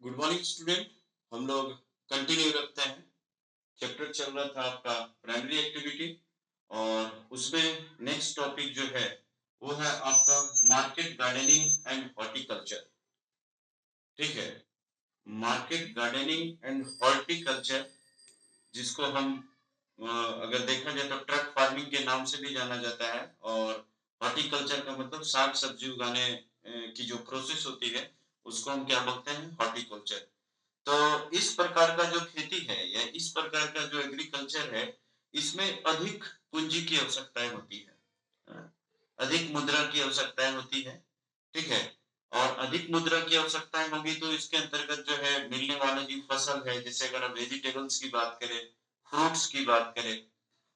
Good morning student. हम लोग continue रखते हैं। चैप्टर चल रहा था आपका प्राइमरी एक्टिविटी और उसमें नेक्स्ट टॉपिक जो है वो है आपका मार्केट गार्डनिंग एंड हॉर्टिकल्चर। ठीक है, मार्केट गार्डनिंग एंड हॉर्टिकल्चर, जिसको हम अगर देखा जाए तो ट्रक फार्मिंग के नाम से भी जाना जाता है। और हॉर्टिकल्चर का मतलब साग सब्जी उगाने की जो प्रोसेस होती है उसको हम क्या बोलते हैं, हॉर्टिकल्चर। तो इस प्रकार का जो खेती है या इस प्रकार का जो एग्रीकल्चर है, इसमें अधिक पूंजी की आवश्यकताएं होती है, अधिक मुद्रा की आवश्यकताएं होती है। ठीक है, और अधिक मुद्रा की आवश्यकताएं होगी तो इसके अंतर्गत जो है मिलने वाली जो फसल है, जैसे अगर हम वेजिटेबल्स की बात करें, फ्रूट्स की बात करें,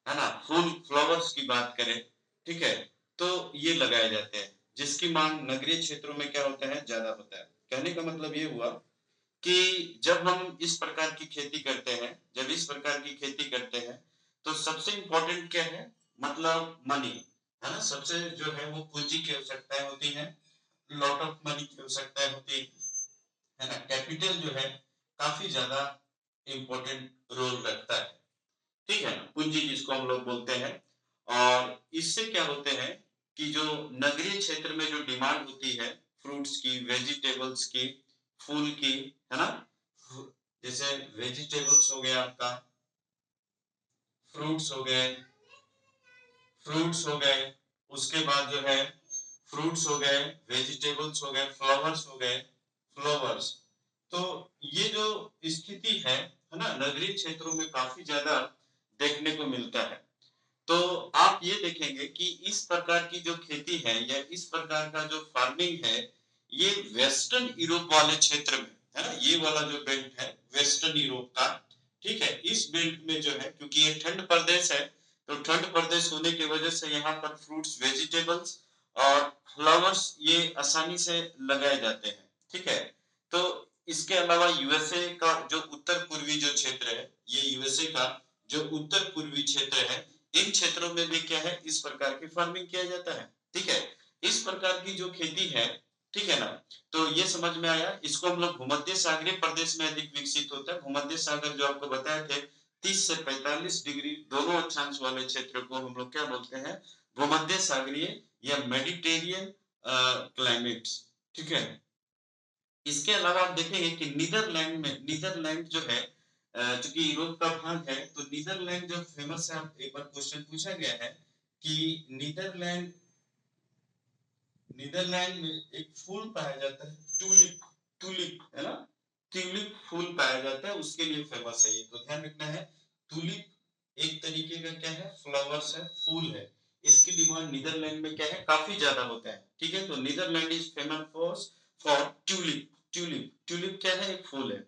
है ना, फूल फ्लावर्स की बात करें, ठीक है, तो ये लगाए जाते हैं जिसकी मांग नगरीय क्षेत्रों में क्या होता है, ज्यादा होता है। कहने का मतलब ये हुआ कि जब हम इस प्रकार की खेती करते हैं, जब इस प्रकार की खेती करते हैं तो सबसे इंपॉर्टेंट क्या है, मतलब मनी, है ना। सबसे जो है वो पूंजी की आवश्यकताएं होती है, लॉट ऑफ मनी की आवश्यकताएं होती है ना। कैपिटल जो है काफी ज्यादा इंपॉर्टेंट रोल रखता है। ठीक है ना, पूंजी जिसको हम लोग बोलते हैं। और इससे क्या होते हैं कि जो नगरीय क्षेत्र में जो डिमांड होती है फ्रूट्स की, वेजिटेबल्स की, फूल की, है ना, जैसे वेजिटेबल्स हो गया आपका, फ्रूट्स हो गए, फ्रूट्स हो गए, उसके बाद जो है फ्रूट्स हो गए, वेजिटेबल्स हो गए, फ्लावर्स हो गए, फ्लावर्स। तो ये जो स्थिति है ना, नगरीय क्षेत्रों में काफी ज्यादा देखने को मिलता है। तो आप ये देखेंगे कि इस प्रकार की जो खेती है या इस प्रकार का जो फार्मिंग है, ये वेस्टर्न यूरोप वाले क्षेत्र में, है ना, ये वाला जो बेल्ट है वेस्टर्न यूरोप का। ठीक है, इस बेल्ट में जो है, क्योंकि ये ठंड प्रदेश है, तो ठंड प्रदेश होने की वजह से यहाँ पर फ्रूट्स, वेजिटेबल्स और फ्लावर्स ये आसानी से लगाए जाते हैं। ठीक है, तो इसके अलावा यूएसए का जो उत्तर पूर्वी जो क्षेत्र है, ये यूएसए का जो उत्तर पूर्वी क्षेत्र है, इन क्षेत्रों में भी क्या है, इस प्रकार की फार्मिंग किया जाता है। ठीक है, इस प्रकार की जो खेती है, ठीक है ना, तो ये समझ में आया। इसको हम लोग भूमध्य सागरीय प्रदेश में अधिक विकसित होता है। भूमध्य सागर जो आपको बताए थे 30 से 45 डिग्री दोनों अक्षांश वाले क्षेत्र को हम लोग क्या बोलते हैं, भूमध्य सागरीय या मेडिटेरियन क्लाइमेट्स। ठीक है, इसके अलावा आप देखेंगे कि नीदरलैंड में, नीदरलैंड जो है चूंकि यूरोप का भाग है, तो नीदरलैंड जो फेमस है, आप एक बार क्वेश्चन पूछा गया है कि नीदरलैंड, नीदरलैंड में एक फूल पाया जाता है ट्यूलिप, ट्यूलिप, है ना, ट्यूलिप फूल पाया जाता है, उसके लिए फेमस है ये, तो ध्यान रखना है। ट्यूलिप एक तरीके का क्या है, फ्लावर्स है, फूल है। इसकी डिमांड नीदरलैंड में क्या है, काफी ज्यादा होता है। ठीक है, तो Netherland is famous for tulip. Tulip, tulip क्या है, एक फूल है।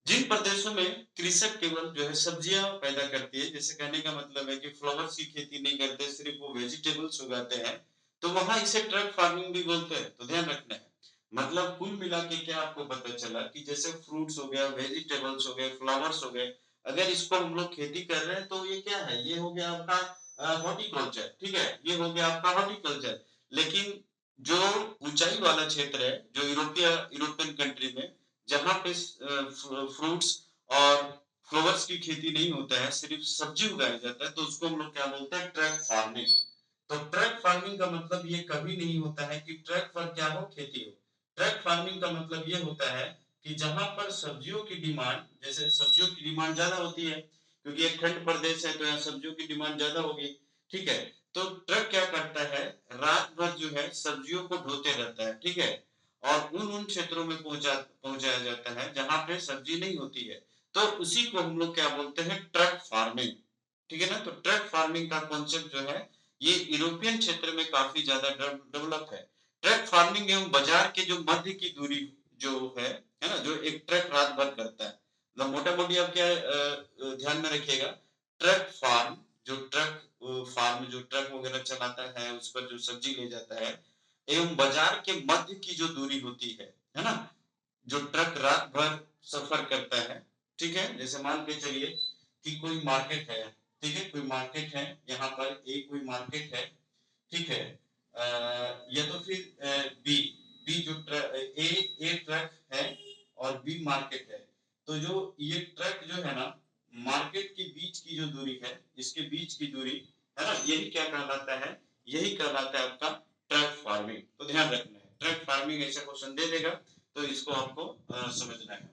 जिन प्रदेशों में कृषक केवल जो है सब्जियां पैदा करती है, जैसे कहने का मतलब है कि फ्लावर्स की खेती नहीं करते, सिर्फ वो वेजिटेबल्स उगाते हैं, तो वहां इसे ट्रक फार्मिंग भी बोलते हैं। तो ध्यान रखना है। मतलब कुल मिला के क्या आपको पता चला कि जैसे फ्रूट्स हो गया, वेजिटेबल्स हो गए, फ्लावर्स हो गए, अगर इसको हम लोग खेती कर रहे हैं तो ये क्या है, ये हो गया आपका हॉर्टिकल्चर। ठीक है, ये हो गया आपका हॉर्टिकल्चर। लेकिन जो ऊंचाई वाला क्षेत्र है, जो यूरोपियन कंट्री में, जहां पे फ्रूट्स और फ्लावर्स की खेती नहीं होता है, सिर्फ सब्जी उगाया जाता है, तो उसको हम लोग क्या बोलते हैं, ट्रक फार्मिंग। तो ट्रक फार्मिंग का मतलब ये कभी नहीं होता है कि ट्रक पर क्या हो, खेती हो। ट्रक फार्मिंग का मतलब ये होता है कि जहां पर सब्जियों की डिमांड, जैसे सब्जियों की डिमांड ज्यादा होती है, क्योंकि एक ठंड प्रदेश है तो यहाँ सब्जियों की डिमांड ज्यादा होगी। ठीक है, तो ट्रक क्या करता है, रात भर जो है सब्जियों को ढोते रहता है। ठीक है, और उन उन क्षेत्रों में पहुंचाया जाता है जहां पे सब्जी नहीं होती है, तो उसी को हम लोग क्या बोलते हैं, ट्रक फार्मिंग। ठीक है ना, तो ट्रक फार्मिंग का कॉन्सेप्ट जो है ये यूरोपियन क्षेत्र में काफी ज्यादा डेवलप है। ट्रक फार्मिंग एवं बाजार के जो मध्य की दूरी जो है ना, जो एक ट्रक रात भर करता है, मतलब मोटा मोटी आप क्या ध्यान में रखिएगा, ट्रक फार्म, जो ट्रक फार्म जो ट्रक वगैरह चलाता है, उस पर जो सब्जी ले जाता है, एवं बाजार के मध्य की जो दूरी होती है ना, जो ट्रक रात भर सफर करता है। ठीक है, जैसे मान के चलिए कि कोई मार्केट है, ठीक है, कोई मार्केट है, यहाँ पर एक कोई मार्केट है। ठीक है, या तो फिर बी, बी जो ट्रक, ए ट्रक है और भी मार्केट है। तो जो ये ट्रक जो है ना, मार्केट के बीच की जो दूरी है, इसके बीच की दूरी है ना, यही क्या कहलाता है, यही कहलाता है आपका ट्रक फार्मिंग। तो ध्यान रखना है, ट्रक फार्मिंग ऐसा क्वेश्चन दे देगा तो इसको आपको समझना है।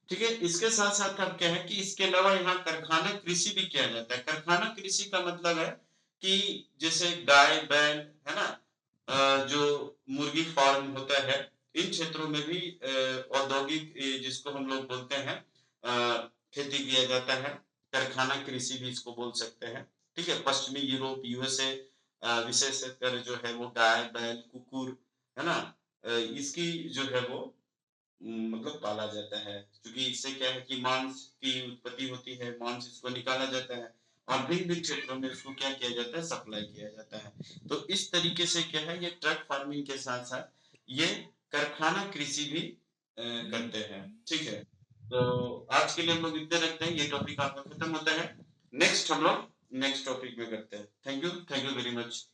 ठीक है, इसके साथ साथ अब क्या है कि इसके अलावा यहाँ कारखाना कृषि भी किया जाता है। कारखाना कृषि का मतलब है कि जैसे गाय बैल है ना, जो मुर्गी फार्म होता है, इन क्षेत्रों में भी औद्योगिक जिसको हम लोग बोलते हैं खेती किया जाता है। कारखाना कृषि भी इसको बोल सकते हैं। ठीक है, पश्चिमी यूरोप यूएसए विशेषकर जो है वो गाय बैल कुकुर है ना, इसकी जो है वो मतलब पाला जाता है, क्योंकि इससे क्या है कि मांस की उत्पत्ति होती है, मांस इसको निकाला जाता है और भिन्न भिन्न क्षेत्रों में इसको क्या किया जाता है, सप्लाई किया जाता है। तो इस तरीके से क्या है, ये ट्रक फार्मिंग के साथ साथ ये कारखाना कृषि भी करते हैं। ठीक है, तो आज के लिए हम लोग इतने रखते हैं, ये टॉपिक आपका खत्म होता है। नेक्स्ट हम लोग नेक्स्ट टॉपिक में करते हैं। Thank you very much.